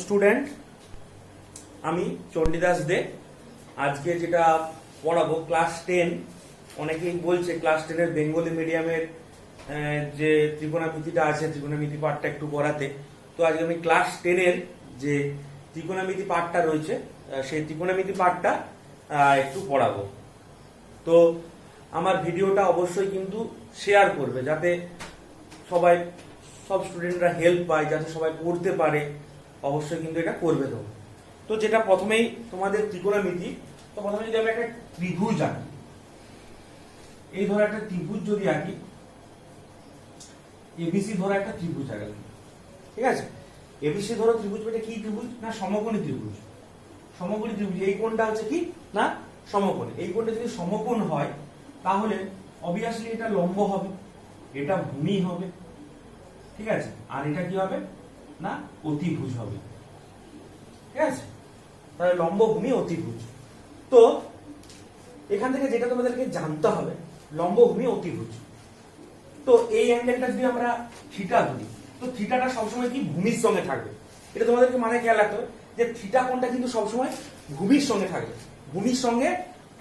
Student, আমি চণ্ডীদাস দে আজকে যেটা পড়াবো ক্লাস 10। অনেকেই বলছে ক্লাস 10-এর বেঙ্গলি মিডিয়ামের যে ত্রিকোণমিতিটা আছে, ত্রিকোণমিতি পাঠটা একটু পড়াতে। তো আজকে আমি ক্লাস 10-এর যে ত্রিকোণমিতি পাঠটা রয়েছে সেই ত্রিকোণমিতি পাঠটা একটু পড়াবো। তো আমার ভিডিওটা অবশ্যই কিন্তু শেয়ার করবে, যাতে সব স্টুডেন্টরা হেল্প পায়, যাতে সবাই পড়তে পারে। অবশ্যই কিন্তু এটা করবে। তো যেটা প্রথমেই তোমাদের ত্রিকোণমিতি, তো প্রথমে যদি আমি একটা ত্রিভুজ আঁকি, এই ধরো একটা ত্রিভুজ যদি আঁকি, এবিসি ধরো একটা ত্রিভুজ আঁকলাম, ঠিক আছে? এবিসি ধরো ত্রিভুজ, এটা কি ত্রিভুজ? না সমকোণী ত্রিভুজ। সমকোণী ত্রিভুজ, এই কোণটা হচ্ছে কি না সমকোণ। এই কোণটা যদি সমকোণ হয় তাহলে অবভিয়াসলি এটা লম্ব হবে, এটা ভূমি হবে, ঠিক আছে? আর এটা কি হবে না অতিভুজ হবে, ঠিক আছে? তাহলে লম্ব, ভূমি, অতিভুজ। তো এখান থেকে যেটা তোমাদেরকে জানতে হবে, লম্ব, ভূমি, অতিভুজ। তো এই অ্যাঙ্গেলটা যদি আমরা থিটা ধরি, তো থিটাটা সবসময় কি ভূমির সঙ্গে থাকবে। এটা তোমাদেরকে মানে খেয়াল রাখতে হবে যে থিটা কোণটা কিন্তু সবসময় ভূমির সঙ্গে থাকবে, ভূমির সঙ্গে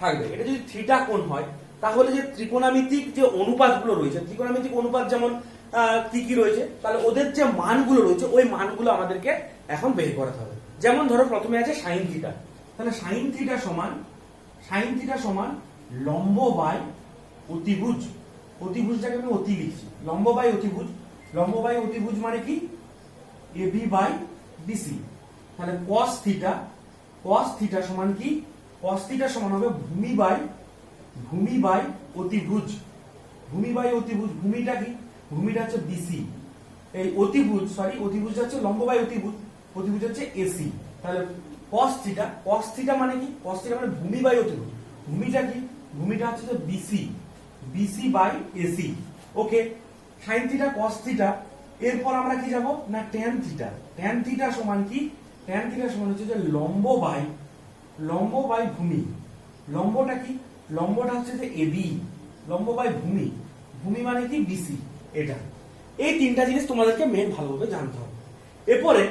থাকবে। এটা যদি থিটা কোণ হয় তাহলে যে ত্রিকোণমিতিক যে অনুপাতগুলো রয়েছে, ত্রিকোণমিতিক অনুপাত যেমন কি কি রয়েছে, তাহলে ওদের যে মানগুলো রয়েছে ওই মানগুলো আমাদেরকে এখন বের করতে হবে। যেমন ধরো প্রথমে আছে সাইন থিটা, তাহলে সাইন থিটা সমান লম্ব বাই অতিভুজ। অতিভুজটাকে আমি অতি লিখছি, লম্ব বাই অতিভুজ। লম্ব বাই অতিভুজ মানে কি এবি বাই বিসি। তাহলে cos থিটা সমান কি? cos থিটা সমান হবে ভূমি বাই অতিভুজ। ভূমি বাই অতিভুজ, ভূমিটা কি? ভূমিটা হচ্ছে বিসি। এই অতিভুজটা হচ্ছে লম্ব বাই অতিভুজ, অতিভুজ হচ্ছে এসি। তাহলে cos থিটা মানে কি? cos থিটা মানে ভূমি বাই অতিভুজ। ভূমিটা কি? ভূমিটা হচ্ছে যে BC by AC. Okay, sin theta cos theta. এরপর আমরা কি যাব না tan থিটা। tan থিটা সমান কি? tan থিটা সমান হচ্ছে যে লম্ব বাই ভূমি। লম্বটা কি? লম্বটা হচ্ছে যে এবি, লম্ব বাই ভূমি। ভূমি মানে কি? বিসি। এটা এই তিনটা জিনিস তোমাদেরকে মেন ভালোভাবে জানতে হবে। এরপরে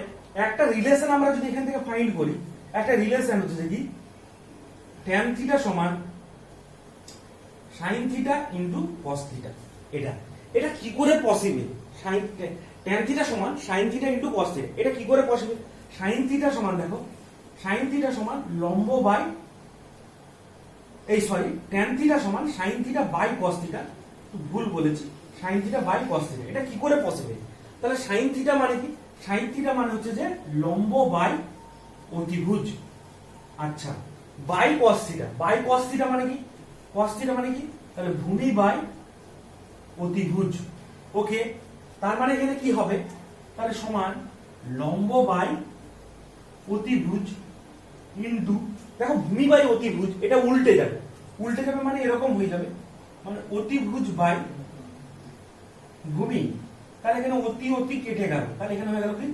একটা রিলেশন আমরা যদি এখান থেকে ফাইন্ড করি, একটা রিলেশন হচ্ছে কি tan থিটা সমান sin theta into cos theta. এটা কি করে পসিবল? tan থিটা সমান sin theta into cos theta, এটা কি করে পসিবল? sin থিটা সমান দেখো, sin থিটা সমান লম্ব বাই tan থিটা সমান sin theta by cos theta. ভুল বলেছি, sin theta by cos theta. এটা কি করে পসিবল? তাহলে sin থিটা মানে কি? sin থিটা মানে হচ্ছে যে লম্ব বাই অতিভুজ। আচ্ছা, বাই cos থিটা মানে কি? cos থিটা মানে কি? তাহলে ভূমি বাই অতিভুজ। ওকে, তার মানে এখানে কি হবে? তাহলে সমান লম্ব বাই অতিভুজ ইনটু, দেখো ভূমি বাই অতিভুজ, এটা উল্টে যাবে মানে এরকম হয়ে যাবে, মানে অতিভুজ বাই ভূমি। তাহলে এখানে অতি কেটে গেল, তাহলে এখানে হয়ে গেল কি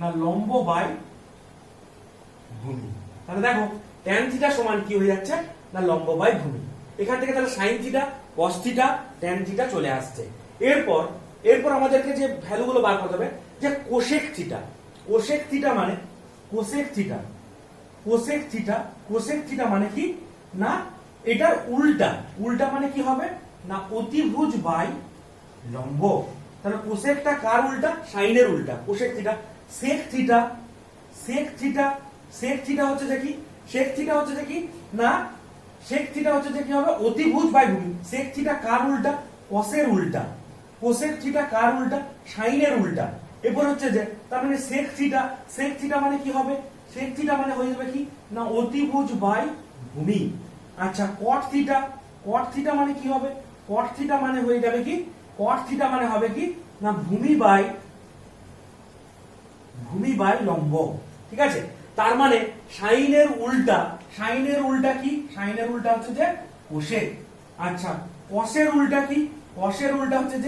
না লম্ব বাই ভূমি। তাহলে দেখো tan থিটা সমান কি হয়ে যাচ্ছে না লম্ব বাই ভূমি। এখান থেকে তাহলে sin theta, cos theta, tan theta চলে আসছে। এরপর আমাদেরকে যে ভ্যালুগুলো বার করতে হবে, যে কোসেক থিটা মানে কোসেক থিটা মানে কি না এটার উল্টা মানে কি হবে না অতিভুজ বাই লম্ব। তাহলে কোসেকটা কার উল্টা? সাইনের উল্টা। Cosec theta. সেক থিটা হচ্ছে যে কি? সেক থিটা হচ্ছে যে কি না সেক থিটা হচ্ছে যে কি হবে অতিভুজ বাই ভূমি। সেক থিটা কার উল্টা? কসের উল্টা। কোসেক থিটা কার উল্টা? সাইনের উল্টা। এরপর হচ্ছে যে তার মানে সেক থিটা মানে কি হবে? সেক থিটা মানে হয়ে যাবে কি না অতিভুজ বাই ভূমি। আচ্ছা, কট থিটা মানে কি হবে? কট থিটা মানে হয়ে যাবে কি? কট থিটা মানে হবে কি না ভূমি বাই লম্ব, ঠিক আছে? তার মানে সাইনের উল্টা কি? সাইনের উল্টা হচ্ছে যে কোসেক। আচ্ছা, কসের উল্টা কি? কসের উল্টা হচ্ছে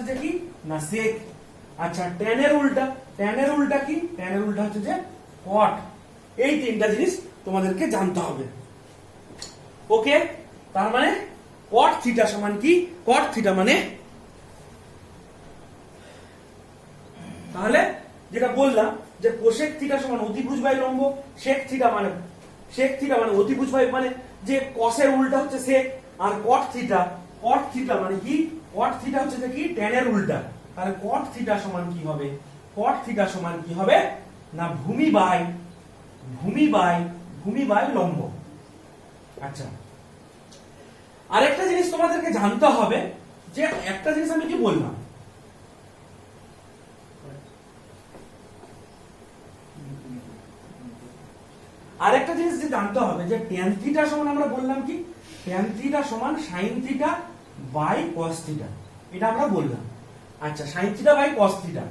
যে কি না সেক। আচ্ছা, ট্যানের উল্টা কি? ট্যানের উল্টা হচ্ছে যে কট। এই তিনটা জিনিস তোমাদেরকে জানতে হবে। ওকে, তার মানে cot থিটা সমান কি? cot থিটা মানে তাহলে যেটা বললাম যে কোসেক থিটা সমান অতিভুজ বাই লম্ব, সেক থিটা মানে অতিভুজ বাই মানে যে কসের উল্টা হচ্ছে সেক, আর কট থিটা মানে কি, কট থিটা হচ্ছে যে কি ট্যান এর উল্টা। তাহলে কট থিটা সমান কি হবে, কট থিটা সমান কি হবে না ভূমি বাই লম্ব। আচ্ছা, আরেকটা জিনিস তোমাদেরকে জানতে হবে, যে একটা জিনিস আমি কি বললাম, আরেকটা জিনিস যে জানতে হবে যে ট্যান থিটা সমান আমরা বললাম কি, ট্যান থিটা সমান sine theta by cos theta, এটা আমরা বললাম। আচ্ছা, sine theta by cos theta,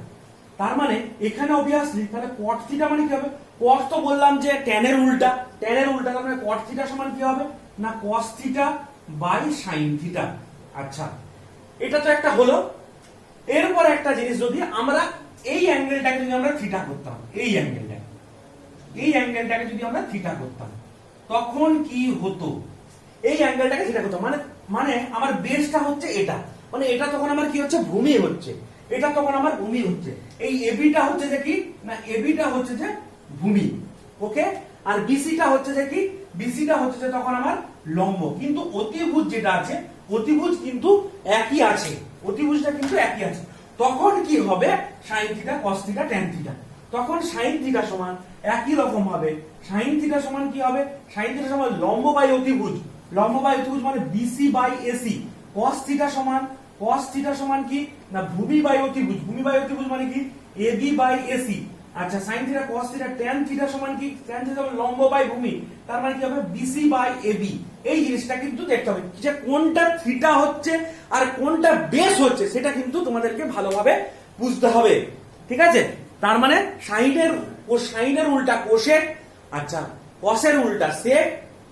তার মানে এখানে অবভিয়াসলি তাহলে কট থিটা মানে কি হবে, কস তো বললাম যে ট্যানের উল্টা, তার মানে কট থিটা সমান কি হবে না cos theta by sine theta. আচ্ছা, এটা তো একটা হলো। এরপর একটা জিনিস, যদি আমরা এই অ্যাঙ্গেলটাকে যদি আমরা থিটা করতাম, এই অ্যাঙ্গেলটাকে যদি আমরা থিটা করতাম, তখন কি হতো, এই অ্যাঙ্গেলটাকে থিটা করতাম মানে আমার বেসটা হচ্ছে এটা, মানে এটা তখন আমার কি হচ্ছে ভূমি হচ্ছে, এটা তখন আমার ভূমি হচ্ছে। এই এবিটা হচ্ছে যে কি না, এবিটা হচ্ছে যে ভূমি, ওকে। আর বিসিটা হচ্ছে যে কি, বিসিটা হচ্ছে যে তখন আমার লম্ব। কিন্তু অতিভুজ যেটা আছে, অতিভুজ কিন্তু একই আছে, অতিভুজটা কিন্তু একই আছে। তখন কি হবে sign theta cos theta tan theta, তখন সাইন থিটা সমান একই রকম হবে। সাইন থিটা সমান কি হবে, সাইন থিটা সমান লম্ব বাই অতিভুজ, মানে BC by AC. Cos theta সমান কি না ভূমি বাই অতিভুজ, মানে কি এবি বাই এসি। আচ্ছা, sine theta cos theta tan theta সমান কি, ট্যান থিটা সমান লম্ব বাই ভূমি, তার মানে কি হবে বিসি বাই এবি। এই জিনিসটা কিন্তু দেখতে হবে যে কোনটা থিটা হচ্ছে আর কোনটা বেস হচ্ছে, সেটা কিন্তু তোমাদেরকে ভালোভাবে বুঝতে হবে, ঠিক আছে। তার মানে সাইনের উল্টা কোসেক, আচ্ছা কসের উল্টা সেক,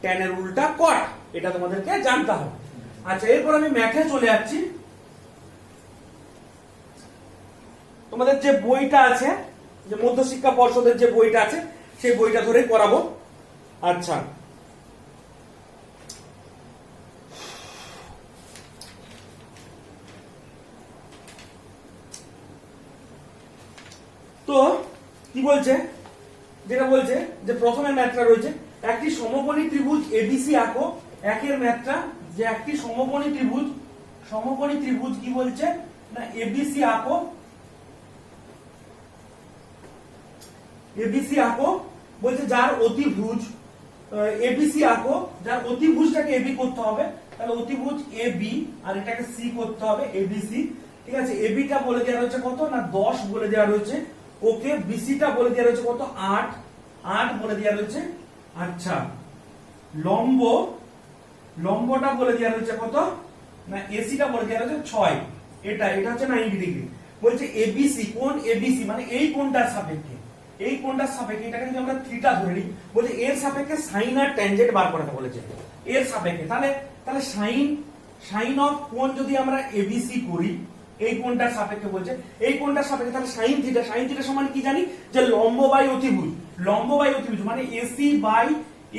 ট্যানের উল্টা কট, এটা তোমাদেরকে জানতে হবে। আচ্ছা, এরপর আমি ম্যাথে চলে যাচ্ছি। তোমাদের যে বইটা আছে, যে মধ্যশিক্ষা পর্ষদের যে বইটা আছে, সেই বইটা ধরেই করাবো। আচ্ছা, তো কি বলছে, যেটা বলছে যে প্রথমে ম্যাথটা রয়েছে, একটি সমকোণী ত্রিভুজ এবিসি আঁকো। একের ম্যাথটা যে একটি সমকোণী ত্রিভুজ কি বলছে না এবিসি আঁকো, বলছে যার অতিভুজ এবিসি আঁকো, যার অতিভুজটাকে এবি করতে হবে, তাহলে অতিভুজ এবি আর এটাকে সি করতে হবে এবিসি, ঠিক আছে। এবিটা বলে দেওয়া রয়েছে কত না 10 বলে দেওয়া রয়েছে, ওকে। বিসিটা বলে দেওয়া রয়েছে কত 8 বলে দেওয়া রয়েছে। আচ্ছা, লম্বটা বলে দেওয়া রয়েছে কত না এসিটা বলে দেওয়া রয়েছে 6, এটা হচ্ছে 90 ডিগ্রি। বলছে এবিসি, কোন এবিসি মানে এই কোণটার সাপেক্ষে, এটাকে যদি আমরা থিটা ধরে নিই, বলছে এর সাপেক্ষে সাইন আর ট্যানজেন্ট বার করতে বলেছে, এর সাপেক্ষে। তাহলে সাইন অফ কোণ যদি আমরা এবিসি করি, এই কোণটার সাপেক্ষে বলছে, এই কোণটার সাপেক্ষে, তাহলে সাইন থিটা সমান কি জানি যে লম্ব বাই অতিভুজ, মানে এসি বাই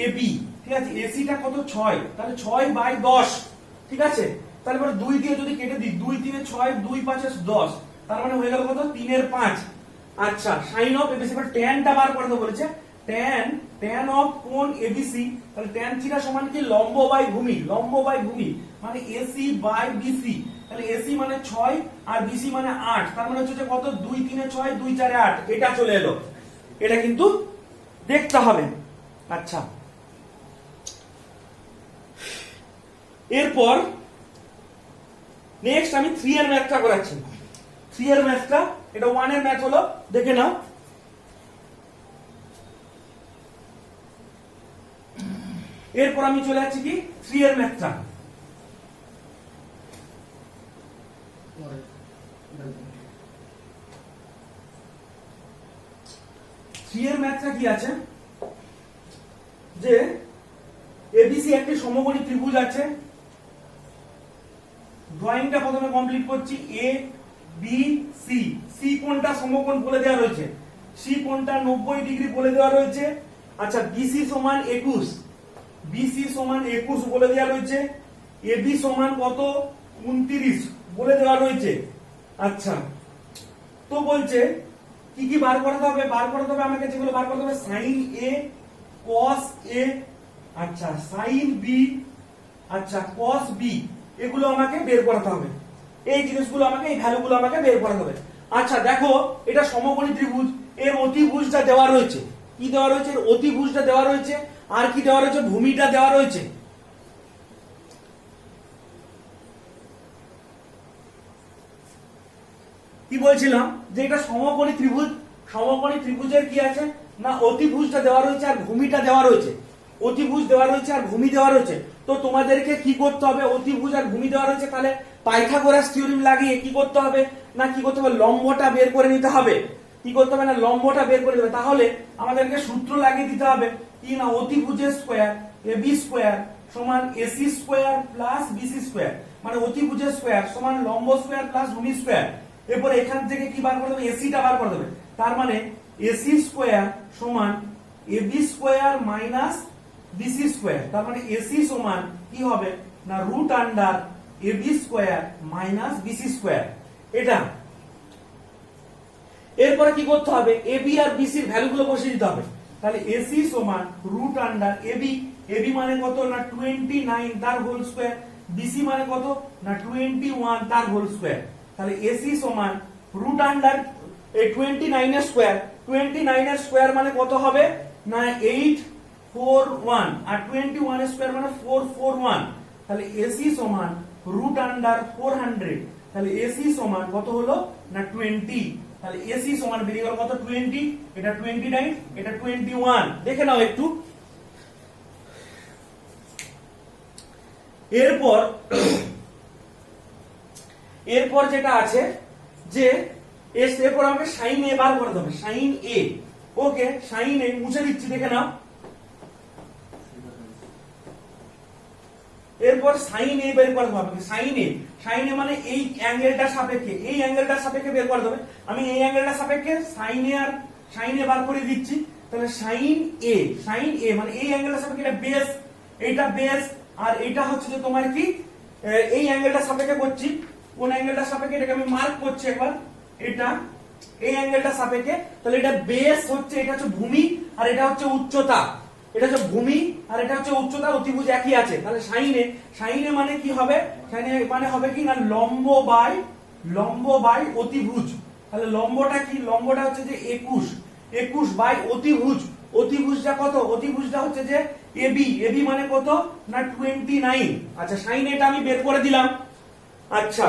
এবি, ঠিক আছে। এসিটা কত 6, তাহলে 6/10, ঠিক আছে। তাহলে 2 দিয়ে যদি কেটে দিই, 2 3 6, 2 5 10, তার মানে হয়ে গেল কত 3/5। আচ্ছা, সাইন অফ এবিসি, ট্যানটা বার করতে বলেছে, ট্যান অফ কোণ এবিসি, তাহলে ট্যান থিটা সমান কি লম্ব বাই ভূমি, মানে এসি বাই বিসি। তাহলে এসি মানে 6 আর বিসি মানে 8, তার মানে হচ্ছে কত 2 3 6, 2 4 8, এটা চলে এলো। এটা কিন্তু দেখতে হবে। আচ্ছা, এরপর নেক্সট আমি 3 এর ম্যাথটা করাচ্ছি। 3 এর ম্যাথটা, এটা 1 এর ম্যাথ হলো, দেখে নাও। এরপর আমি চলে যাচ্ছি কি 3 এর ম্যাথটা। কি আছে যে এবিসি একটি সমকোণী ত্রিভুজ আছে। ড্রয়িংটা প্রথমে কমপ্লিট করছি। এ বি সি, সি কোণটা সমকোণ বলে দেওয়া রয়েছে, সি কোণটা 90 ডিগ্রি বলে দেওয়া রয়েছে। আচ্ছা, বিসি সমান 21 বলে দেওয়া রয়েছে। এবি সমান কত 29 বলে দেওয়া রয়েছে। আচ্ছা, তো বলছে কি কি কি বার করাতে হবে? বার করাতে হবে আমাকে যেগুলো বার করতে হবে, সাইন এ, কস এ, আচ্ছা সাইন বি, আচ্ছা কস বি, এগুলো আমাকে বের করাতে হবে। এই জিনিসগুলো আমাকে, এই ভ্যালুগুলো আমাকে বের করাতে হবে। আচ্ছা দেখো, এটা সমকোণী ত্রিভুজ, এর অতিভুজটা দেওয়া রয়েছে। কি দেওয়া রয়েছে? এর অতিভুজটা দেওয়া রয়েছে। আর কি দেওয়া রয়েছে? ভূমিটা দেওয়া রয়েছে। কি বলছিলাম যে এটা সমকোণী ত্রিভুজ। সমকোণী ত্রিভুজের কি আছে না, অতিভুজটা দেওয়া রয়েছে আর ভূমিটা দেওয়া রয়েছে। অতিভুজ দেওয়া রয়েছে আর ভূমি দেওয়া রয়েছে। তো তোমাদেরকে কি করতে হবে? অতিভুজ আর ভূমি দেওয়া রয়েছে, তাহলে পাইথাগোরাস থিওরেম লাগিয়ে কি করতে হবে না, কি করতে হবে? লম্বটা বের করে নিতে হবে। কি করতে হবে না, লম্বটা বের করে নিতে হবে। তাহলে আমাদেরকে সূত্র লাগিয়ে দিতে হবে কি না, অতিভুজের স্কয়ার এবি স্কয়ার সমান AC square plus BC square, মানে অতিভুজের স্কয়ার সমান লম্ব স্কয়ার প্লাস ভূমি স্কয়ার। এরপর এখান থেকে কি বার করে দেবে? এসিটা বার করে দেবে। তার মানে এসি স্কয়ার সমান AB square minus BC square. তার মানে এসি সমান কি হবে না, root under AB square minus BC square. এটা এরপরে কি করতে হবে? এবি আর বিসির ভ্যালুগুলো বসিয়ে দিতে হবে। তাহলে এসি সমান রুট আন্ডার এবি, এবি মানে কত না 29 তার হোল স্কয়ার, বিসি মানে কত না 21 তার হোল স্কয়ার। তাহলে এসি সমান রুট আন্ডার এই 29 এর স্কয়ার, 29 এর স্কয়ার মানে কত হবে না 841, আর 21 এর স্কয়ার মানে 441। তাহলে এসি সমান রুট আন্ডার 400। তাহলে এসি সমান কত হলো না 20। তাহলে এসি সমান বেরিয়ে গেল কত 20, এটা 29, এটা 21। দেখে নাও একটু। এরপর যেটা আছে যে এরপর আমাকে সাইন এ বার করতে হবে। সাইন এ, ওকে সাইন এ মুছে দিচ্ছি, দেখে নাও। এরপর সাইন এ বের করতে হবে। সাইন এ, সাইন এ মানে এই অ্যাঙ্গেলটার সাপেক্ষে, এই অ্যাঙ্গেলটার সাপেক্ষে বের করতে হবে। আমি এই অ্যাঙ্গেলটার সাপেক্ষে সাইন এ আর সাইন এ বার করে দিচ্ছি। তাহলে সাইন এ, সাইন এ মানে এই অ্যাঙ্গেলটার সাপেক্ষে, এটা বেস, এইটা বেস, আর এটা হচ্ছে যে তোমার কি এই অ্যাঙ্গেলটার সাপেক্ষে করছি। কোন অ্যাঙ্গেলটার সাপেক্ষে? এটাকে আমি মার্ক করছি একবার, এটা এই অ্যাঙ্গেলটার সাপেক্ষে। তাহলে এটা বেস হচ্ছে, এটা হচ্ছে ভূমি, আর এটা হচ্ছে উচ্চতা। এটা হচ্ছে ভূমি আর এটা হচ্ছে উচ্চতা, অতিভুজ একই আছে। তাহলে সাইনে, সাইনে মানে কি হবে? সাইনে মানে হবে কি না লম্ব বাই অতিভুজ। তাহলে লম্বটা কি? লম্বটা হচ্ছে যে 21 বাই অতিভুজ। অতিভুজটা কত? অতিভুজটা হচ্ছে যে এবি, এবি মানে কত না 29। আচ্ছা সাইন এটা আমি বের করে দিলাম। আচ্ছা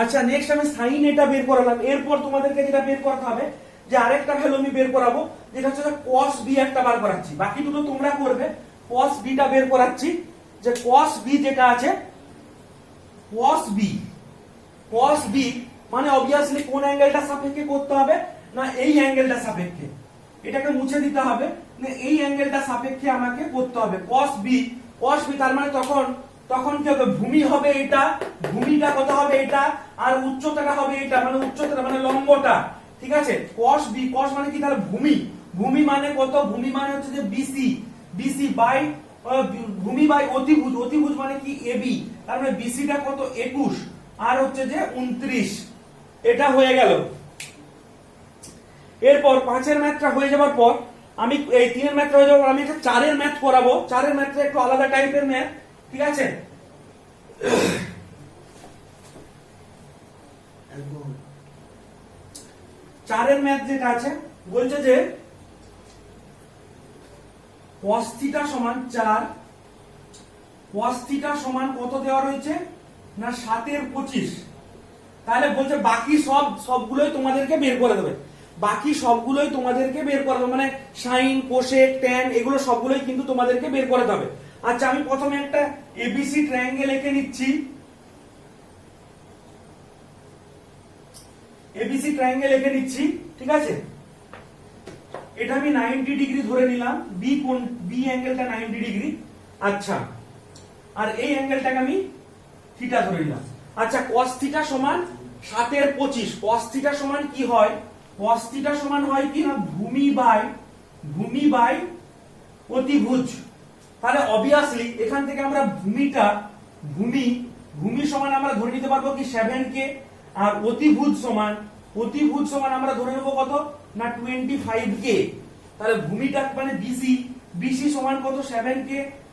আচ্ছা নেক্সট আমি সাইন এটা বের করালাম। এরপর তোমাদেরকে যেটা বের করতে হবে যে আরেকটা ভ্যালু আমি বের করাবো, যেটা হচ্ছে cos b একটা বার করাচ্ছি। বাকি দুটো তোমরা করবে। cos b টা বের করাচ্ছি, যে cos b যেটা আছে, cos b মানে obviously কোন অ্যাঙ্গেলটার সাপেক্ষে করতে হবে না এই অ্যাঙ্গেলটার সাপেক্ষে। এটাকে মুছে দিতে হবে, না এই অ্যাঙ্গেলটার সাপেক্ষে আমাকে করতে হবে cos b। তার মানে তখন কি হবে? ভূমি হবে এটা, ভূমিটা কত হবে এটা, আর উচ্চতাটা হবে এটা, মানে উচ্চতাটা মানে লম্বটা। ঠিক আছে, cos b, cos মানে কি? তাহলে ভূমি, ভূমি মানে কত? ভূমি মানে হচ্ছে যে বিসি বাই ভূমি বাই অতিভুজ, অতিভুজ মানে কি এবি। তার মানে বিসিটা কত 21 আর হচ্ছে যে 29। এটা হয়ে গেল। এরপর 5 এর ম্যাথটা হয়ে যাওয়ার পর আমি এই 3 এর ম্যাথটা হয়ে যাওয়ার পর আমি একটা 4 এর ম্যাথ করাবো। 4 এর ম্যাথটা একটু আলাদা টাইপের ম্যাথ, ঠিক আছে। চারের ম্যাথ যেটা আছে বলছে যে cos থিটা সমান 4, cos থিটা সমান কত দেওয়া রয়েছে না 7 এর 25। তাহলে বলছে বাকি সবগুলোই তোমাদেরকে বের করে দেবে, বাকি সবগুলোই তোমাদেরকে বের করে দেবে, মানে সাইন কোসেক ট্যান এগুলো সবগুলোই কিন্তু তোমাদেরকে বের করে দেবে। আচ্ছা আমি প্রথমে একটা এবিসি ট্রায়াঙ্গেল এঁকে নিচ্ছি, এবিসি ট্রায়াঙ্গেল এঁকে নিচ্ছি, ঠিক আছে। এটা আমি 90 ডিগ্রি ধরে নিলাম, বি অ্যাঙ্গেলটা 90 ডিগ্রি। আচ্ছা, আর এই অ্যাঙ্গেলটাকে আমি থিটা ধরে নিলাম। আচ্ছা, cos থিটা সমান 7 এর 25। cos থিটা সমান কি হয়? cos থিটা সমান হয় কি না ভূমি বাই অতিভুজ। তাহলে অবভিয়াসলি এখান থেকে আমরা ভূমি সমান আমরা ধরে নিতে পারবো কি 7k, আর অতিভুজ সমান আমরা ধরে নেব কত না 25k। তাহলে ভূমিটা মানে বিসি সমান কত 7k,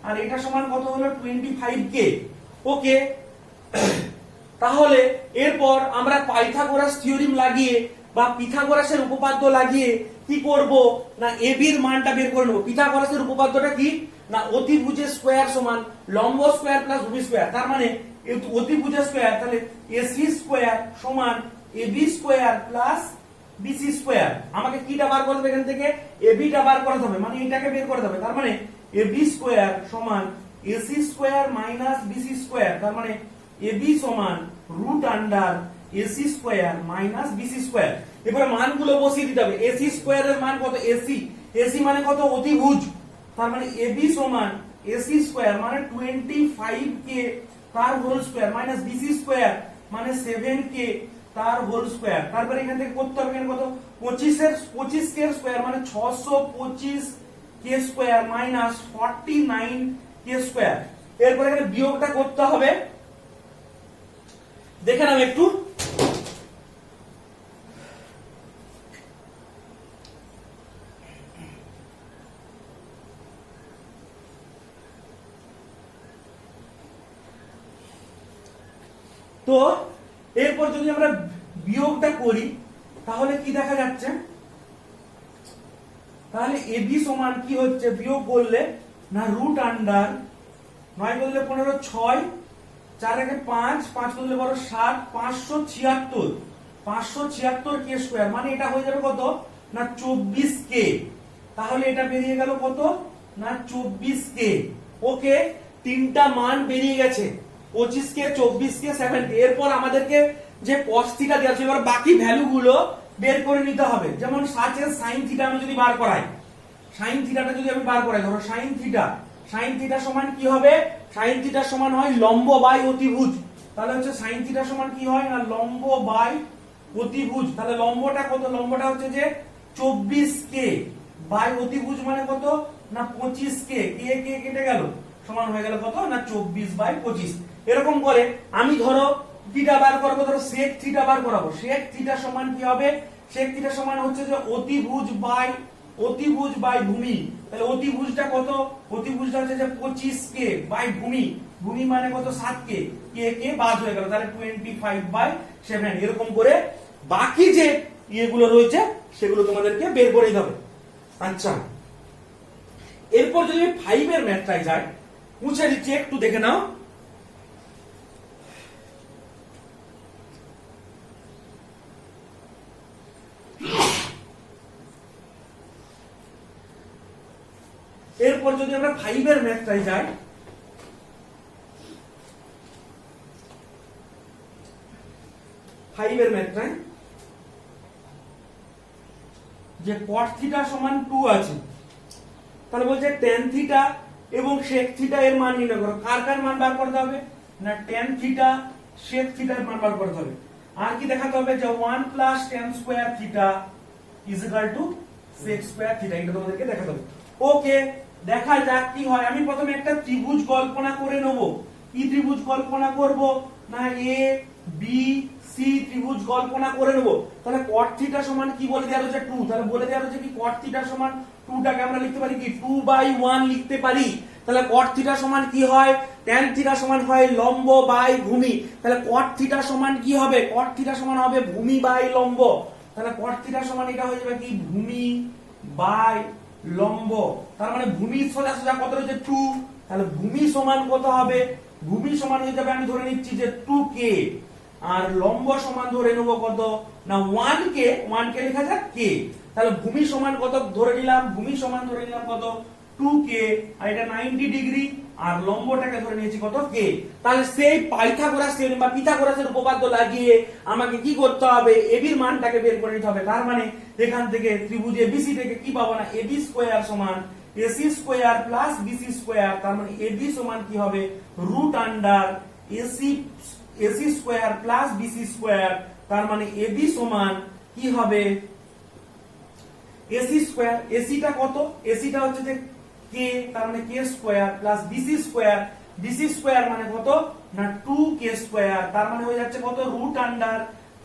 আর এটা সমান কত হলো 25k। ওকে, তাহলে এরপর আমরা পাইথাগোরাস থিওরিম লাগিয়ে বা পিথাগোরাসের উপপাদ্য লাগিয়ে কি করব না এবি এর মানটা বের করে নেব। পিথাগোরাসের উপপাদ্যটা কি না অতিভুজের স্কয়ার সমান লম্ব স্কয়ার প্লাস ভূমি স্কয়ার। তার মানে অতিভুজের স্কয়ার, তাহলে এসি স্কয়ার সমান AB square plus BC square. আমাকে কিটা বার করতে হবে এখান থেকে? এবিটা বার করতে হবে, মানে এটাকে বের করতে হবে। তার মানে এবি স্কয়ার সমান AC square minus BC square. তার মানে এবি সমান root under AC square minus BC square. এবারে মানগুলো বসিয়ে দিতে হবে। এসি স্কয়ার এর মান কত? এসি মানে কত? অতিভুজ। তার মানে এবি সমান এসি স্কয়ার মানে 25k তার whole square minus BC square মানে 7k তার হোল স্কয়ার। তারপরে এখান থেকে করতে হবে এখানে কত 25k এর স্কয়ার মানে 625k square minus 49k square. এরপর এখানে বিয়োগটা করতে হবে, দেখে নাও একটু। তো এরপর যদি আমরা বিয়োগটা করি তাহলে কি দেখা যাচ্ছে? তাহলে এবি সমান কি হচ্ছে বিয়োগ করলে না রুট আন্ডার 9 বদলে 15 6 4 একে 5 5 বদলে 12 7 576 কে স্কয়ার মানে এটা হয়ে যাবে কত না 24k। তাহলে এটা বেরিয়ে গেল কত না 24k। ওকে, তিনটা মান বেরিয়ে গেছে 25k 24k 7k। এরপর আমাদেরকে যে cos থিটা দেওয়া আছে এবার বাকি ভ্যালু গুলো বের করে নিতে হবে। যেমন 7 এর sin থিটা আমি যদি বার করাই, sin থিটাটা যদি আমি বার করাই, ধরো sin থিটা সমান কি হবে? sin থিটা সমান হয় লম্ব বাই অতিভুজ। তাহলে হচ্ছে sin থিটা সমান কি হয় না লম্ব বাই অতিভুজ। তাহলে লম্বটা কত? লম্বটা হচ্ছে যে 24k বাই অতিভুজ মানে কত না 25k। কে কেটে গেল, সমান হয়ে গেল কত না 24/25। এরকম করে আমি ধরো থিটা বার করবো, ধরো sec থিটা বার করাবো। sec থিটা সমান কি হবে? sec থিটা সমান হচ্ছে যে অতিভুজ বাই ভূমি। তাহলে অতিভুজটা কত? অতিভুজটা হচ্ছে যে 25k বাই ভূমি মানে কত 7k, কে বাদ হয়ে গেল, তাহলে 25/7। এরকম করে বাকি যে ইয়েগুলো রয়েছে সেগুলো তোমাদেরকে বের করে দিতে হবে। আচ্ছা, এরপর যদি 5 এর ম্যাথটায় যাই, মুছে দিচ্ছি একটু দেখে নাও। এরপর যদি আমরা 5 এর ম্যাথটায় যাই, যে cos থিটা সমান 2 আছে, তাহলে বলছে tan থিটা এবং sec থিটা এর মান নির্ণয় করো। কার মান বার করতে হবে না tan থিটা sec থিটার মান বার করতে হবে। আর কি দেখাতে হবে যে 1 plus tan square theta is equal to sec square theta, এটা তোমাদেরকে দেখাতে হবে। ওকে, দেখা যাক কি হয়। আমি প্রথমে একটা ত্রিভুজ কল্পনা করে নেব। কি ত্রিভুজ কল্পনা করব না এ বি সি ত্রিভুজ কল্পনা করে নেব। তাহলে cot থিটা সমান কি বলে দেওয়া হচ্ছে 2। তাহলে বলে দেওয়া হচ্ছে কি cot থিটা সমান 2 টাকে আমরা লিখতে পারি কি 2/1 লিখতে পারি। তাহলে cot থিটা সমান কি হয়? tan থিটা সমান হয় লম্ব বাই ভূমি। তাহলে cot থিটা সমান কি হবে? cot থিটা সমান হবে ভূমি বাই লম্ব। তাহলে cot থিটা সমান এটা হয়ে যাবে কি ভূমি বাই লম্ব। তার মানে ভূমির সোজা কত রয়েছে 2। তাহলে ভূমি সমান কত হবে? ভূমি সমান হয়ে যাবে, আমি ধরে নিচ্ছি যে 2k, আর লম্ব সমান ধরে নেব কত না 1k লেখা যাক k। তাহলে ভূমি সমান কত ধরে নিলাম? ভূমি সমান ধরে নিলাম কত 2k, আর এটা 90 ডিগ্রি, আর লম্বটাকে ধরে নিয়েছি কত k। তাহলে সেই পাইথাগোরাস থিওরেম বা পিথাগোরাসের উপপাদ্য লাগিয়ে আমাকে কি করতে হবে, ab এর মানটাকে বের করে নিতে হবে। তার মানে এখান থেকে ত্রিভুজ abc থেকে কি পাবো না, ab স্কয়ার সমান ac square plus bc square. তার মানে ab সমান কি হবে, root under ac square plus bc square. তার মানে ab সমান কি হবে, ac স্কয়ার, ac টা কত, ac টা হচ্ছে যে k, তার মানে k square plus bc square, bc square মানে কত না 2k স্কয়ার। তার মানে হয়ে যাচ্ছে কত, রুট আন্ডার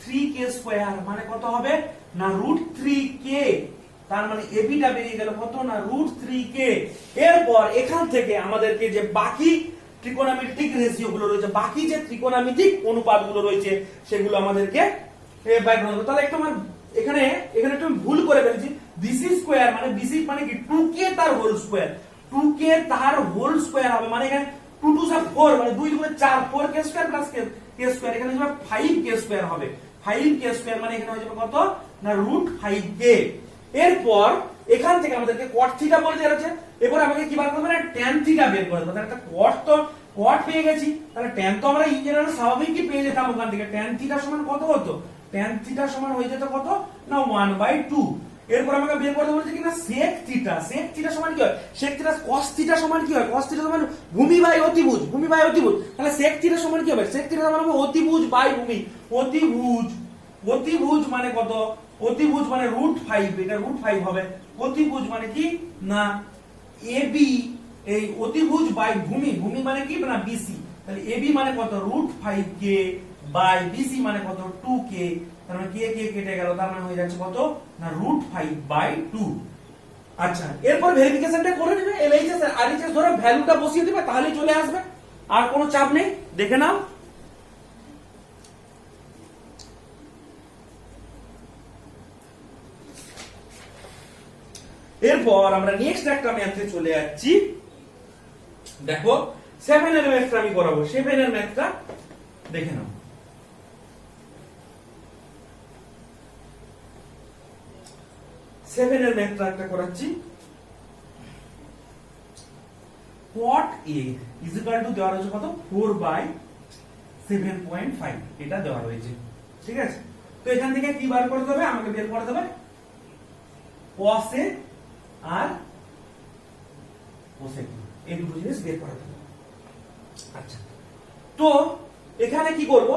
3k স্কয়ার, মানে কত হবে না রুট 3k। তার মানে ab টা বেরিয়ে গেল কত না রুট 3k। এরপর এখান থেকে আমাদেরকে যে বাকি ত্রিকোণমিতিক রেশিও গুলো রয়েছে, বাকি যে ত্রিকোণমিতিক অনুপাতগুলো রয়েছে সেগুলো আমাদেরকে বাই করতে হবে। তাহলে একটু আমার এখানে একটু ভুল করে ফেলেছি, bc স্কয়ার মানে bc মানে কি 2k তার হোল স্কয়ার, 2k তার হোল স্কয়ার হবে, মানে এখানে 2 2 4 মানে 2 2 4, 4k square plus k square, এখানে হবে 5k স্কয়ার হবে, 5k স্কয়ার মানে এখানে হয়ে যাবে কত না রুট 5k। এরপর এখান থেকে আমাদেরকে cot থিটা বলতে যাচ্ছে, এরপর আমাকে কি বার করতে হবে, tan থিটা বের করে দেবো। তাহলে একটা cot পেয়ে গেছি, তাহলে tan তো আমরা ইন জেনারেল স্বাভাবিকই পেয়ে যেতাম ওখান থেকে। tan থিটা সমান কত হতো, tan থিটা সমান হয়ে যেত কত না 1/2। এরপর আমাকে বের করতে বলেছে কিনা sec থিটা, sec থিটা সমান কি হয়, sec থিটা cos থিটা সমান কি হয়, cos থিটা সমান ভূমি বাই অতিভুজ, ভূমি বাই অতিভুজ। তাহলে sec থিটা সমান কি হবে, sec থিটা সমান হবে অতিভুজ বাই ভূমি, অতিভুজ, অতিভুজ মানে কত, অতিভুজ মানে রুট 5, এটা রুট 5 হবে। অতিভুজ মানে কি না ab, এই অতিভুজ বাই ভূমি, ভূমি মানে কি না bc, তাহলে ab মানে কত রুট 5k বাই bc মানে কত 2k। তার মানে k k কেটে গেল, তার মানে হয়ে যাচ্ছে কত না রুট 5/2। আচ্ছা, এরপর ভেরিফিকেশনটা করে নেবে, LHS আর RHS ধরে ভ্যালুটা বসিয়ে দিবে, তাহলেই চলে আসবে, আর কোনো চাপ নেই। দেখে নাও। এরপর আমরা নেক্সট একটা ম্যাথে চলে যাচ্ছি। দেখো 7 এর ম্যাথটা আমি করাবো, 7 এর ম্যাথটা দেখে নাও। 7 এর ম্যাথটা একটা করাচ্ছি। cot a is equal to দেওয়া রয়েছে কত 4/7.5, এটা দেওয়া রয়েছে, ঠিক আছে। তো এখান থেকে কি বার করতে হবে, আমাকে বের করতে হবে cos a আর cosec, এই দুটো জিনিস বের করতে হবে। আচ্ছা, তো এখানে কি করব,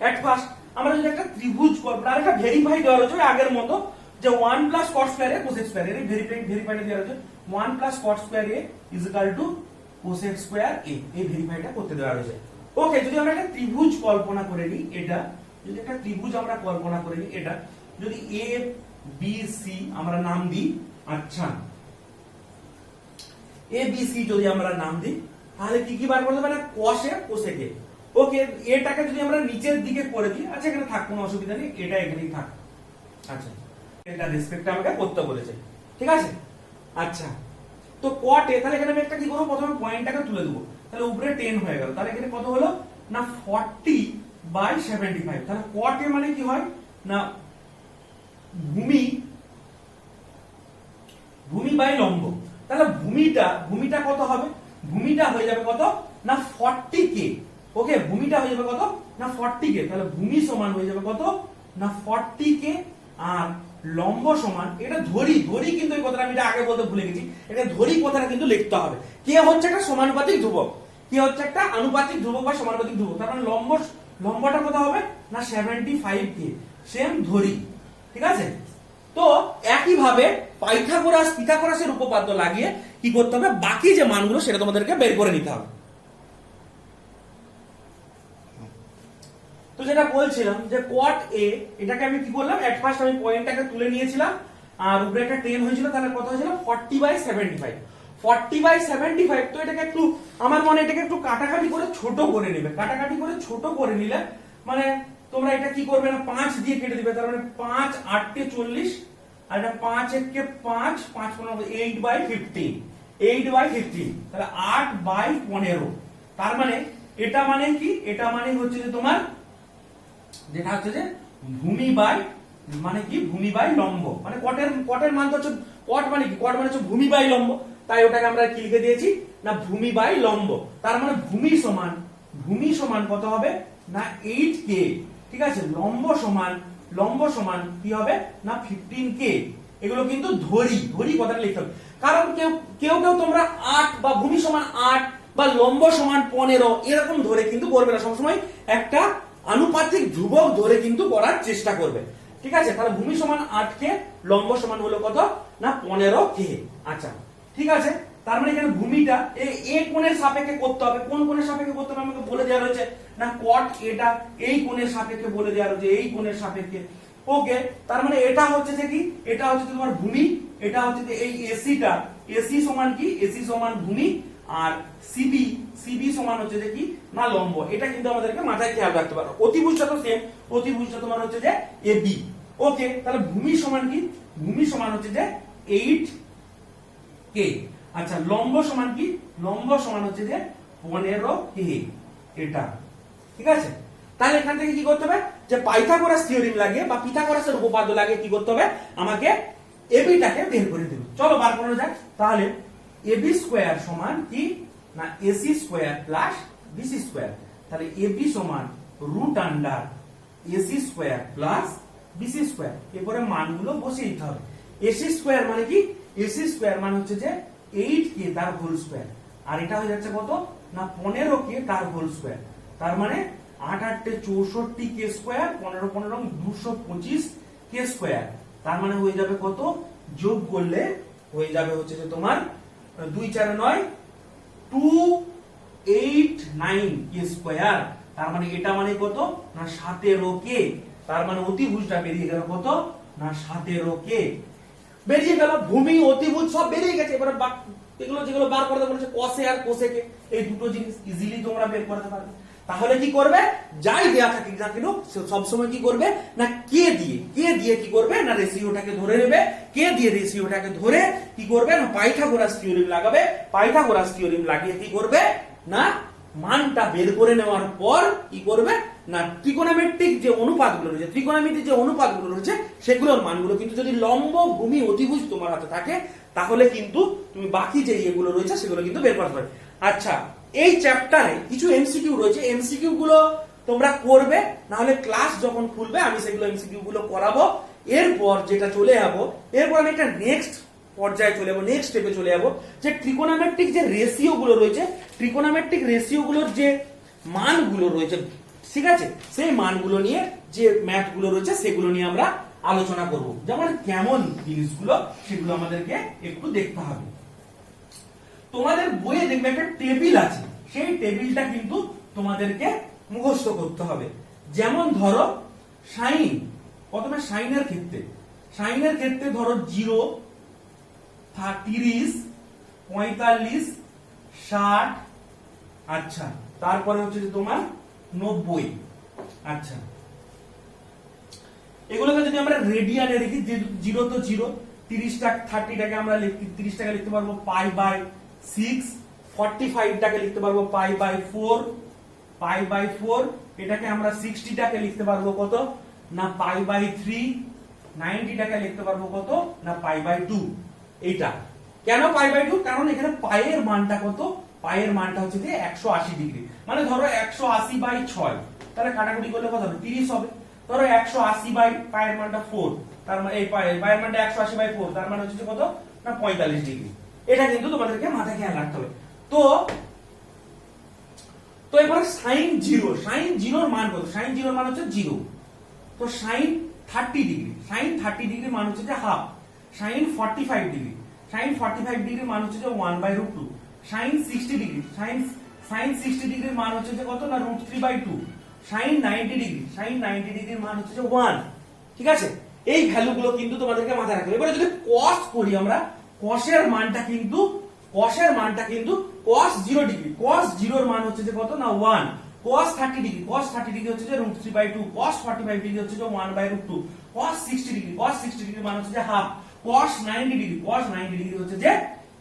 এট ফার্স্ট আমরা যদি একটা ত্রিভুজ করব, আর একটা ভেরিফাই দেওয়া রয়েছে আগের মতো, যে 1 plus cot square a cosec square এর ভেরিফাইটা দেওয়া রয়েছে, 1 plus cot square a is equal to cosec square a, এই ভেরিফাইটা করতে দেওয়া রয়েছে। ওকে, যদি আমরা একটা ত্রিভুজ কল্পনা করে নিই, এটা যদি একটা ত্রিভুজ আমরা কল্পনা করে নিই, এটা যদি a b c আমরা নাম দিই, আচ্ছা a b c যদি আমরা নাম দিই, তাহলে কি কি বার করতে হবে না cos a cosec a। ওকে, এটাকে যদি আমরা নিচের দিকে করে দিই, আচ্ছা এখানে থাক, কোনো অসুবিধা নেই, এটা এখানেই থাক। আচ্ছা, এটা রেসপেক্ট আমাকে করতে বলেছে, ঠিক আছে। আচ্ছা, তো cot a, তাহলে এখানে আমি একটা কি করব, প্রথমে পয়েন্টটাকে তুলে দেবো, তাহলে উপরে 10 হয়ে গেল, তাহলে এখানে কত হলো না 40/75। তাহলে cot a মানে কি হয় না ভূমি বাই লম্ব। তাহলে ভূমিটা কত হবে, ভূমিটা হয়ে যাবে কত না 40k। ওকে, ভূমিটা হয়ে যাবে কত না 40k, তাহলে ভূমি সমান হয়ে যাবে কত না 40k, আর লম্ব সমান, এটা ধরি কিন্তু এই কথাটা আমি আগে বলতে ভুলে গেছি, এটা ধরি কথাটা কিন্তু লিখতে হবে। কে হচ্ছে একটা সমানুপাতিক ধ্রুবক, কে হচ্ছে একটা আনুপাতিক ধ্রুবক বা সমানুপাতিক ধ্রুবক, তার মানে লম্বটা কত হবে না 75k, সেম ধরি, ঠিক আছে। তো একই ভাবে পিথাগোরাসের উপপাদ্য লাগিয়ে কি করতে হবে, বাকি যে মানগুলো সেটা তোমাদেরকে বের করে নিতে হবে। তো যেটা বলছিলাম যে cot a, এটাকে আমি কি করলাম, এট ফার্স্ট আমি পয়েন্টটাকে তুলে নিয়েছিলাম, আর উপরে একটা 10 হয়েছিল, তাহলে কত হয়েছিল 40/75, 40/75। তো এটাকে একটু আমার মনে এটাকে একটু কাটাকাটি করে ছোট করে নেবে, কাটাকাটি করে ছোট করে নিলে মানে তোমরা এটা কি করবে না 5 দিয়ে কেটে দিবে, তার মানে 5 8 কে 40, আর এটা 5 1 কে 5 5 15 8/15, 8/15, তাহলে 8/15। তার মানে এটা মানে কি, এটা মানে হচ্ছে যে তোমার যেটা হচ্ছে যে ভূমি বাই মানে কি ভূমি বাই লম্ব, মানে কটের মান তো হচ্ছে cot মানে কি, cot মানে হচ্ছে ভূমি বাই লম্ব, তাই ওটাকে আমরা কি লিখে দিয়েছি না ভূমি বাই লম্ব। তার মানে ভূমি সমান কত হবে না 8k, ঠিক আছে। লম্ব সমান কি হবে না 15k। এগুলো কিন্তু ধরি কথাটা লিখতে হবে, কারণ কেউ তোমরা 8 বা ভূমি সমান 8 বা লম্ব সমান 15 এরকম ধরে কিন্তু করবে না, সবসময় একটা আনুপাতিক ধ্রুবক ধরে কিন্তু করার চেষ্টা করবে, ঠিক আছে। তাহলে ভূমি সমান 8k, লম্ব সমান হলো কত না 15k। আচ্ছা ঠিক আছে, তার মানে এখানে ভূমিটা এই কোণের সাপেক্ষে করতে হবে। কোন কোণের সাপেক্ষে করতে হবে আমাকে বলে দেওয়া রয়েছে না cot এটা এই কোণের সাপেক্ষে বলে দেওয়া রয়েছে, এই কোণের সাপেক্ষে। ওকে, তার মানে এটা হচ্ছে যে কি, এটা হচ্ছে তোমার ভূমি, এটা হচ্ছে যে এই এসি সমান কি, এসি সমান ভূমি, আর সিবি সমান হচ্ছে যে কি না লম্ব। এটা কিন্তু আমাদেরকে মাথায় খেয়াল রাখতে পারো। অতিভুজটা তো সেম, অতিভুজটা তোমার হচ্ছে যে এবি। ওকে, তাহলে ভূমি সমান কি, ভূমি সমান হচ্ছে যে 8k। আচ্ছা লম্ব সমান কি, লম্ব সমান হচ্ছে যে 15k, এটা ঠিক আছে। তাহলে এখান থেকে কি করতে হবে যে পাইথাগোরাস থিওরেম লাগে বা পিথাগোরাসের উপপাদ্য লাগে, কি করতে হবে আমাকে এবিটাকে বের করে দেবে। চলো বার করা যাক। তাহলে এবি স্কয়ার সমান কি না AC square plus BC square. তাহলে এবি সমান root under AC square plus BC square. এরপরে মানগুলো বসিয়ে দিতে হবে। এসি স্কয়ার মানে কি, এসি স্কয়ার মানে হচ্ছে যে 8k তার হোল স্কয়ার, আর এটা হয়ে যাচ্ছে কত না 15k তার হোল স্কয়ার। তার মানে 8 8 64k স্কয়ার, 15 15 225k স্কয়ার। তার মানে হয়ে যাবে কত, যোগ করলে হয়ে যাবে হচ্ছে যে তোমার 2 4 9 289k স্কয়ার। তার মানে এটা মানে কত না 17k। তার মানে অতিভুজটা বেরিয়ে গেল কত না 17k বেরিয়ে গেল। ভূমি অতিভুজ সব বেরিয়ে গেছে। এবারে এগুলো যেগুলো বার করতে বলেছে কসে আর কোসেকে, এই দুটো জিনিস ইজিলি তোমরা বের করতে পারবে। তাহলে কি করবে, যাই দেয়া থাকে না কেন সবসময় কি করবে না কে দিয়ে কি করবে না রেশিওটাকে ধরে নেবে। কে দিয়ে রেশিওটাকে ধরে কি করবে না পাইথাগোরাস থিওরেম লাগাবে। পাইথাগোরাস থিওরেম লাগিয়ে কি করবে না মানটা বের করে নেওয়ার পর কি করবে না ত্রিকোণমিতিক যে অনুপাতগুলো রয়েছে সেগুলোর মানগুলো কিন্তু যদি লম্ব ভূমি অতিভুজ তোমার হাতে থাকে তাহলে কিন্তু তুমি বাকি যে এগুলো রয়েছে সেগুলো কিন্তু বের করতে পারবে। আচ্ছা এই চ্যাপ্টারে কিছু এমসিকিউ রয়েছে, এমসিকিউ গুলো তোমরা করবে, না হলে ক্লাস যখন খুলবে আমি সেগুলো এমসিকিউ গুলো করাবো। এরপর যেটা চলে যাবো, এরপর আমি একটা নেক্সট পর্যায়ে চলে যাবো, নেক্সট স্টেপে চলে যাবো যে ট্রিকোণমিতিক যে রেশিও গুলো রয়েছে, ট্রিকোণমিতিক রেশিও গুলোর যে মানগুলো রয়েছে, ঠিক আছে, সেই মানগুলো নিয়ে যে ম্যাথ গুলো রয়েছে সেগুলো নিয়ে আমরা আলোচনা করব। যেমন কেমন জিনিসগুলো সেগুলো আমাদেরকে একটু দেখতে হবে। তোমাদের বইয়ে দেখবে একটা টেবিল আছে, সেই টেবিলটা কিন্তু তোমাদেরকে মুখস্থ করতে হবে। যেমন ধরো সাইন, প্রথমে সাইনের ক্ষেত্রে ধরো 0 30 45 60, আচ্ছা তারপরে হচ্ছে যে তোমার 90। আচ্ছা এগুলোকে যদি আমরা রেডিয়ানে লিখি, 0 তো 0, 30টাকে আমরা 30 টাকে লিখতে পারবো পাই বাই 6, 45 টাকে লিখতে পারবো পাই বাই 4, এটাকে আমরা 60 টাকে লিখতে পারবো কত না পাই বাই 3, 90 টাকে লিখতে পারবো কত না পাই বাই 2। এইটা কেন পাই বাই 2, কারণ এখানে পায়ের মানটা কত, পায়ের মানটা হচ্ছে যে 180 ডিগ্রি। মানে ধরো 180 বাই 6, তাহলে কাটাকুটি করলে কত হবে 30 হবে। ধরো 180 বাই পায়ের মানটা 4, তার মানে এই পায়ের মানটা 180 বাই 4, তার মানে হচ্ছে কত না 45 ডিগ্রি। এটা কিন্তু তোমাদেরকে মাথায় খেয়াল রাখতে হবে। তো এবার সাইন 0 এর মান কত, সাইন 0 এর মান হচ্ছে 0। তো সাইন 30 ডিগ্রি মান হচ্ছে যে হাফ। সাইন 45 ডিগ্রি মান হচ্ছে যে 1/√2। সাইন 60 ডিগ্রির মান হচ্ছে যে কত না √3/2। সাইন 90 ডিগ্রির মান হচ্ছে যে 1। ঠিক আছে, এই ভ্যালুগুলো কিন্তু তোমাদেরকে মাথায় রাখতে হবে। এবারে যদি cos করি আমরা, cos-এর মানটা কিন্তু cos 0 ডিগ্রি, cos 0 এর মান হচ্ছে যে কত না 1। cos 30 ডিগ্রি হচ্ছে যে √3/2, cos 45 ডিগ্রি হচ্ছে যে 1/√2, cos 60 ডিগ্রি মান হচ্ছে যে হাফ, cos 90 ডিগ্রি হচ্ছে যে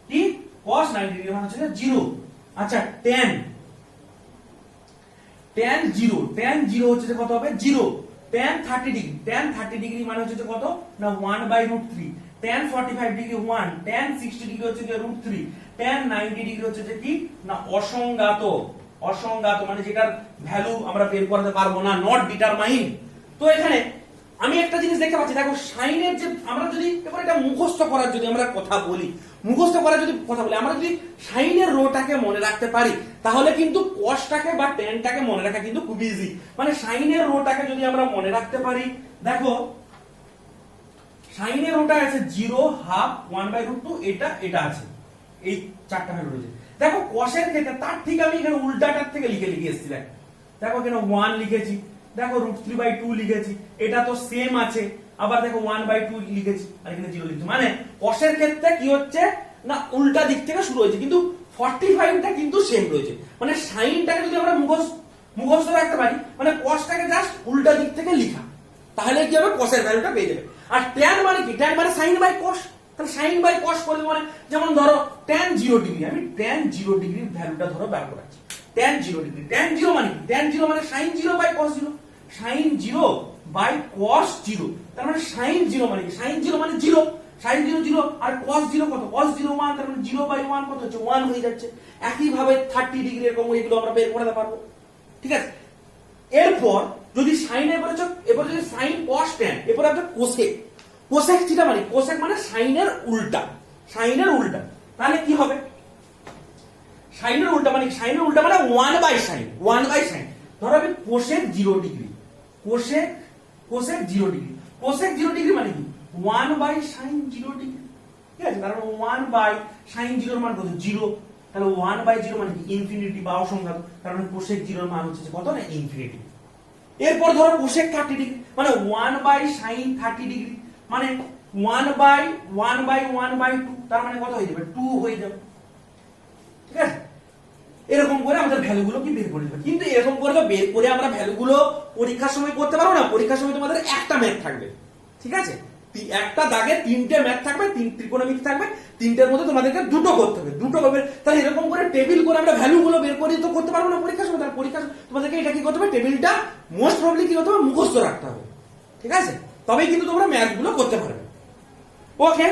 কি, cos 90 ডিগ্রি মান হচ্ছে যে 0। আচ্ছা tan 0 হচ্ছে যে কত হবে 0। tan 30 ডিগ্রি মানে হচ্ছে যে কত না 1/√3, tan 45 ডিগ্রি 1, tan 60 ডিগ্রি হচ্ছে যে √3, tan 90 ডিগ্রি হচ্ছে যে কি না অসংজ্ঞাত। অসংজ্ঞাত মানে যেটার ভ্যালু আমরা বের করতে পারবো না, নট ডিটারমাইন। তো এখানে আমি একটা জিনিস দেখতে পাচ্ছি, দেখো সাইনের যে আমরা যদি এবার এটা মুখস্থ করার যদি আমরা কথা বলি, মুখস্থ করার যদি কথা বলি, আমরা যদি সাইনের রোটাকে মনে রাখতে পারি তাহলে কিন্তু কসটাকে বা ট্যানটাকে মনে রাখা কিন্তু খুব ইজি। মানে সাইনের রোটাকে যদি আমরা মনে রাখতে পারি, দেখো সাইনের রোটা আছে 0, হাফ, 1/√2, এটা আছে, এই চারটা ভ্যালু রয়েছে। দেখো কসের ক্ষেত্রে তার ঠিক আমি এখানে উল্টাটার থেকে লিখে এসেছি, দেখো এখানে 1 লিখেছি, দেখো √3/2 লিখেছি, এটা তো সেম আছে, আবার দেখো 1/2 লিখেছি আর এখানে 0 লিখেছি। মানে কসের ক্ষেত্রে কি হচ্ছে না উল্টা দিক থেকে শুরু হয়েছে, কিন্তু 45টা কিন্তু সেম রয়েছে। মানে সাইনটাকে যদি আমরা মুখস্থ রাখতে পারি, মানে কসটাকে জাস্ট উল্টা দিক থেকে লিখা, তাহলে কি হবে কসের ভ্যালুটা পেয়ে যাবে। আর ট্যান মানে কি, ট্যান মানে সাইন বাই কস, তাহলে সাইন বাই কস করবে মানে যেমন ধরো tan 0 ডিগ্রি, আমি tan 0 ডিগ্রির ভ্যালুটা ধরো বার করাচ্ছি, tan 0 ডিগ্রি, tan 0 মানে কি, tan 0 মানে sin 0 by cos 0, sin 0 by cos 0, তার মানে sin 0 মানে কি, sin 0 মানে 0, sin 0 0 আর cos 0 কত, cos 0 1, তার মানে 0 বাই 1 কত হচ্ছে 1 হয়ে যাচ্ছে। একই ভাবে 30 ডিগ্রি এরকম এগুলো আমরা বের করতে পারবো, ঠিক আছে। এরপর যদি sin এরপর যদি sin cos tan, এরপর আছে cosec, cosec থিটা মানে cosec মানে সাইনের উল্টা, সাইনের উল্টা, তাহলে কি হবে সাইনের উল্টা মানে সাইনের উল্টা মানে 1/sin, 1/sin। ধরো আমি cosec 0 degree, cosec 0 degree, cosec 0 degree মানে কি 1/sin 0 ডিগ্রি, ঠিক আছে। তার মানে 1/sin 0 মান কত 0, তাহলে 1/0 মানে কি ইনফিনিটি বা অসংখ্যাত, তার মানে cosec 0 এর মান হচ্ছে কত না ইনফিনিটি। এরপর ধরো cosec 30 ডিগ্রি মানে 1/sin 30 ডিগ্রি মানে 1/1/2, তার মানে কত হয়ে যাবে 2 হয়ে যাবে, ঠিক আছে। এরকম করে আমাদের ভ্যালুগুলো কি বের করে দেবে। কিন্তু এরকম করে তো বের করে আমরা ভ্যালুগুলো পরীক্ষার সময় করতে পারবো না, পরীক্ষার সময় তোমাদের একটা ম্যাথ থাকবে, ঠিক আছে, একটা দাগে 3টে ম্যাথ থাকবে, 3 ত্রিকোণমিতি থাকবে, 3টের মধ্যে তোমাদেরকে দুটো করতে হবে, দুটো করবে। তাহলে এরকম করে টেবিল করে আমরা ভ্যালুগুলো বের করে তো করতে পারবো না পরীক্ষার সময়। তাহলে পরীক্ষার তোমাদেরকে এটা কি করতে হবে, টেবিলটা মোস্ট প্রবাবলি কি করতে হবে মুখস্থ রাখতে হবে, ঠিক আছে, তবেই কিন্তু তোমরা ম্যাথগুলো করতে পারবে। ওকে,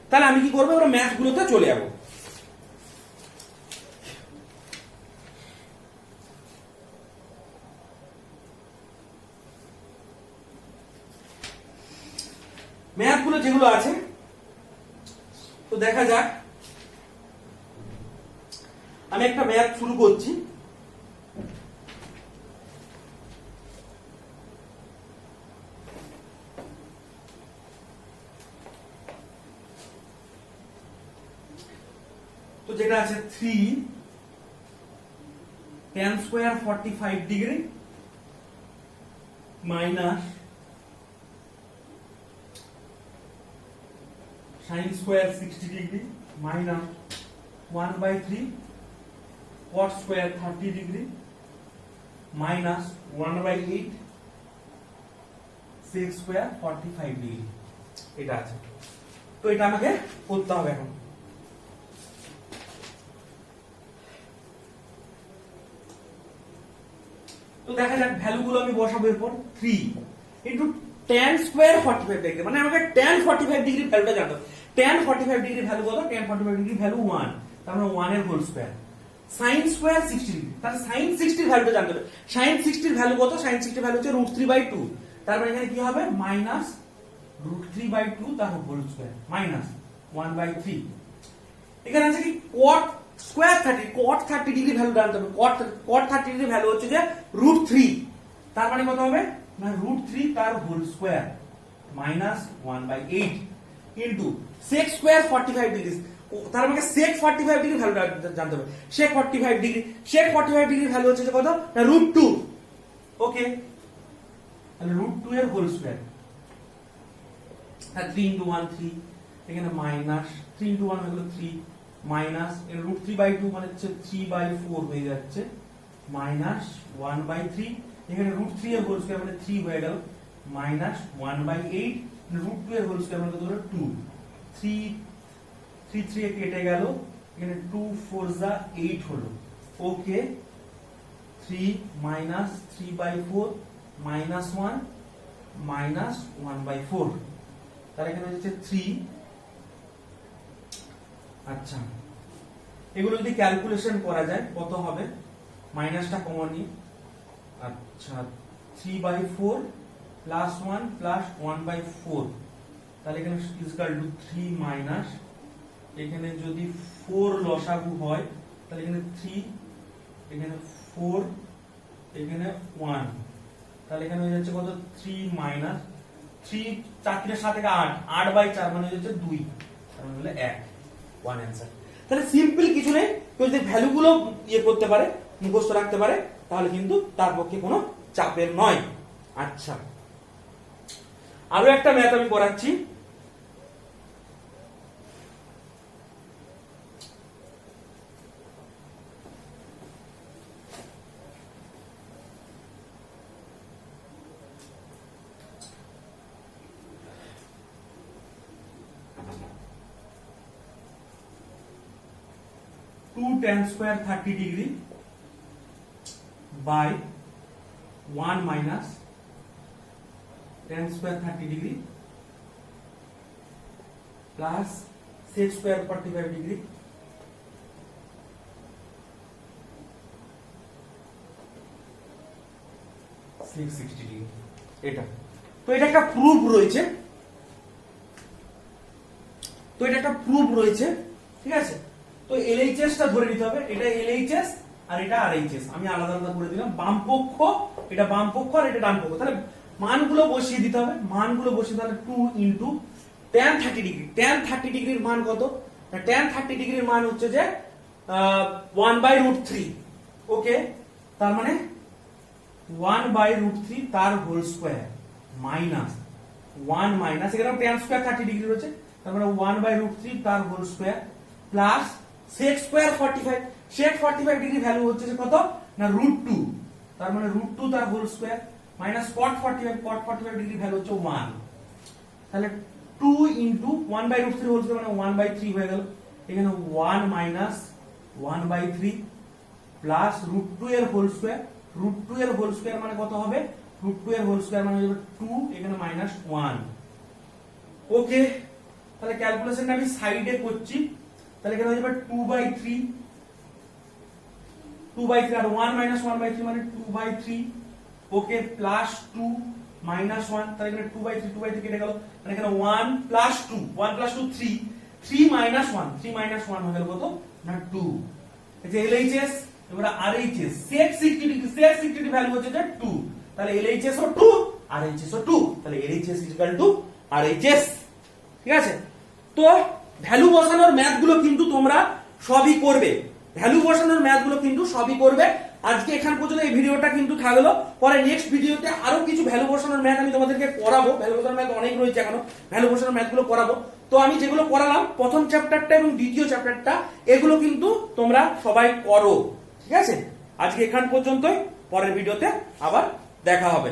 তাহলে আমি কি করবো, আমরা ম্যাথগুলোতে চলে যাবো। ম্যাথগুলো যেগুলো আছে তো দেখা যাক, আমি একটা ম্যাথ শুরু করছি। তো যেটা আছে 3 tan square 45 degree minus sin square 60 degree minus 1/3 cot square 30 degree minus 1/8 sec square 45 degree, এটা আছে। তো এটা আমাকে করতে হবে এখন। তো দেখা যাক ভ্যালুগুলো আমি বসাবো। এরপর 3 ইনটু tan স্কয়ার 45 ডিগ্রি, মানে আমাকে tan 45 ডিগ্রি ভ্যালুটা জানতে হবে। tan 45 ডিগ্রি ভ্যালু কত, tan 45 ডিগ্রি ভ্যালু 1, তার মানে 1 এর whole square. sin square 60 degree, তাহলে sin 60 এর ভ্যালুটা জানতে হবে। sin 60 এর ভ্যালু কত, sin 60 এর ভ্যালু হচ্ছে √3/2, তার মানে এখানে কি হবে মাইনাস √3/2 তার হোল স্কয়ার মাইনাস 1/3। এখানে আছে কি cot square 30, cot 30 degree value জানতে হবে। cot 30 ডিগ্রি ভ্যালু হচ্ছে যে √3, তার মানে কত হবে না √3 তার whole square minus 1/8 into sec square 45 degree, তার মানে sec 45 ডিগ্রি ভ্যালু জানতে হবে। sec 45 ডিগ্রি ভ্যালু হচ্ছে কত না √2, ওকে, তাহলে √2 এর হোল স্কয়ার, আর 3 ইনটু 1 3, এখানে মাইনাস 3 ইনটু 1 হলো 3 মাইনাস এর √3/2 মানে হচ্ছে 3/4 হয়ে যাচ্ছে মাইনাস 1/3, এখানে √3 এর হোল স্কয়ার মানে 3 হয়ে গেল মাইনাস 1/8, √2 এর হোল স্কয়ার মানে কত হলো 2, 3 3 এ কেটে গেল, এখানে 2 4 যা 8 হলো, ওকে, 3 মাইনাস 3/4 মাইনাস 1 মাইনাস 1/4, তাহলে এখানে হচ্ছে 3। আচ্ছা, এগুলো যদি ক্যালকুলেশন করা যায় কত হবে, মাইনাসটা কমন নিয়ে, আচ্ছা 3/4 প্লাস 1 প্লাস 1/4, তাহলে এখানে ইকুয়াল টু 3 মাইনাস, এখানে যদি 4 লসাগু হয় তাহলে এখানে 3, এখানে 4, এখানে 1, তাহলে এখানে হয়ে যাচ্ছে কত 3 মাইনাস 3, 4 থেকে 7 থেকে 8, 8/4 মানে হচ্ছে 2, তার মানে হলো 1, 1 অ্যান্সার। তাহলে সিম্পল কিছু নেই, কেউ যদি ভ্যালুগুলো ইয়ে করতে পারে, মুখস্থ রাখতে পারে, তাহলে কিন্তু তার পক্ষে কোনো চাপের নয়। আচ্ছা, আরো একটা ম্যাথ আমি করাচ্ছি। Two tan square 30 degree by 1 minus tan square 30 degree plus sec square 45 degree sec 60 degree. এটা তো এটা একটা প্রুফ রয়েছে, ঠিক আছে। তো এলএইচএস টা ধরে নিতে হবে, এটা এলএইচএস আর এটা আরএইচএস, আমি আলাদা আলাদা করে দিলাম, বাম পক্ষ এটা বাম পক্ষ আর এটা ডান পক্ষ। তাহলে মানগুলো বসিয়ে দিতে হবে, তাহলে 2 ইনটু tan 30 ডিগ্রি। tan 30 ডিগ্রির মান কত, না tan 30 ডিগ্রির মান হচ্ছে যে 1/√3, ওকে, তার মানে 1/√3 তার হোল স্কয়ার মাইনাস 1 মাইনাস, এখানে tan স্কয়ার 30 ডিগ্রি রয়েছে, তার মানে 1/√3 তার whole square plus sec square 45, sec 45 degree value হচ্ছে যে কত, না √2, তার মানে √2 তার whole square minus cot 45 degree value হচ্ছে 1, তাহলে 2 ইনটু 1/√3 হোল স্কয়ার মানে 1/3 হয়ে গেল, এখানে 1 মাইনাস 1/3 প্লাস √2 এর হোল স্কয়ার, √2 এর হোল স্কয়ার মানে কত হবে, √2 এর হোল স্কয়ার মানে হবে 2, এখানে মাইনাস 1, ওকে। তাহলে ক্যালকুলেশনটা আমি সাইডে করছি, তাহলে এখানে হয়ে যাবে 2/3 আর 1 মাইনাস 1/3 মানে 2/3, ওকে, প্লাস 2 মাইনাস 1, তাহলে এখানে 2/3 কেটে গেল, মানে এখানে 1 প্লাস 2 3 মাইনাস 1 হয়ে গেল কত, না 2। এই যে এলএইচএস, এবারে আরএইচএস, sec 60 ডিগ্রি ভ্যালু হচ্ছে যে 2, তাহলে এলএইচএস ও 2, আরএইচএস ও 2, তাহলে এলএইচএস ইকুয়াল টু আরএইচএস, ঠিক আছে। তো ভ্যালু বসানোর ম্যাথ গুলো কিন্তু তোমরা সবই করবে, আজকে এখান পর্যন্ত এই ভিডিওটা কিন্তু থাকলো, পরে নেক্সট ভিডিওতে আরো কিছু ভ্যালু বসানোর ম্যাথ আমি তোমাদেরকে করাবো, ভ্যালু বসানোর ম্যাথ অনেক রয়েছে এখনো, ভ্যালু বসানোর ম্যাথ গুলো করাবো। তো আমি যেগুলো করালাম প্রথম চ্যাপ্টারটা এবং দ্বিতীয় চ্যাপ্টারটা, এগুলো কিন্তু তোমরা সবাই করো, ঠিক আছে। আজকে এখান পর্যন্তই, পরের ভিডিওতে আবার দেখা হবে।